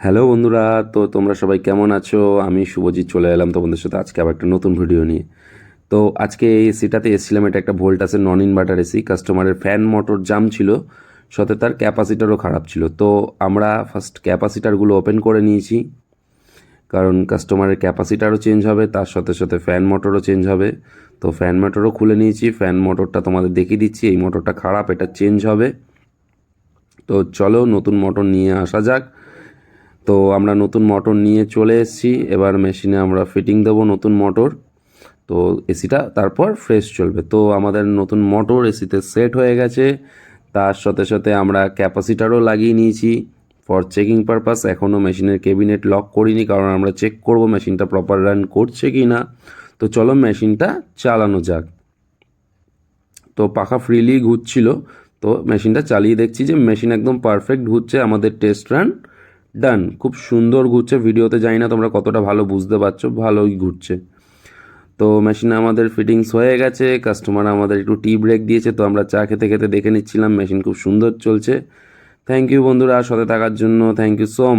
Hello বন্ধুরা, তো তোমরা সবাই কেমন আছো? আমি শুভজিৎ চলে এলাম তোমাদের সাথে আজকে আবার একটা নতুন ভিডিও নিয়ে। তো আজকে এই এসিটাতে এসেছিলাম, এটা একটা ভোল্টাসের নন ইনভার্টার এসি। কাস্টমারের ফ্যান মোটর জাম ছিল, সাথে তার ক্যাপাসিটারও খারাপ ছিল। তো আমরা ফার্স্ট ক্যাপাসিটারগুলো ওপেন করে নিয়েছি, কারণ কাস্টমারের ক্যাপাসিটারও চেঞ্জ হবে, তার সাথে সাথে ফ্যান মোটরও চেঞ্জ হবে। তো ফ্যান মোটরও খুলে নিয়েছি, ফ্যান মোটরটা তোমাদের দেখিয়ে দিচ্ছি। এই মোটরটা খারাপ, এটা চেঞ্জ হবে। তো চলো নতুন মোটর নিয়ে আসা যাক। তো আমরা নতুন মোটর নিয়ে চলে এসেছি, এবার মেশিনে আমরা ফিটিং দেবো নতুন মোটর। তো এসিটা তারপর ফ্রেশ চলবে। তো আমাদের নতুন মোটর এসিতে সেট হয়ে গেছে, তার সাথে সাথে আমরা ক্যাপাসিটারও লাগিয়ে নিয়েছি ফর চেকিং পারপাস। এখনও মেশিনের ক্যাবিনেট লক করিনি, কারণ আমরা চেক করব মেশিনটা প্রপার রান করছে কি না। তো চলো মেশিনটা চালানো যাক। তো পাখা ফ্রিলি ঘুরছিল, তো মেশিনটা চালিয়ে দেখছি যে মেশিন একদম পারফেক্ট ঘুরছে। আমাদের টেস্ট রান ডান, খুব সুন্দর ঘুরছে। ভিডিওতে জানি না তোমরা কতটা ভালো বুঝতে পারছো, ভালোই ঘুরছে। তো মেশিনে আমাদের ফিটিংস হয়ে গেছে, কাস্টমার আমাদের একটু টি ব্রেক দিয়েছে, তো আমরা চা খেতে খেতে দেখে নিচ্ছিলাম। মেশিন খুব সুন্দর চলছে। থ্যাংক ইউ বন্ধুরা সাথে থাকার জন্য, থ্যাংক ইউ সো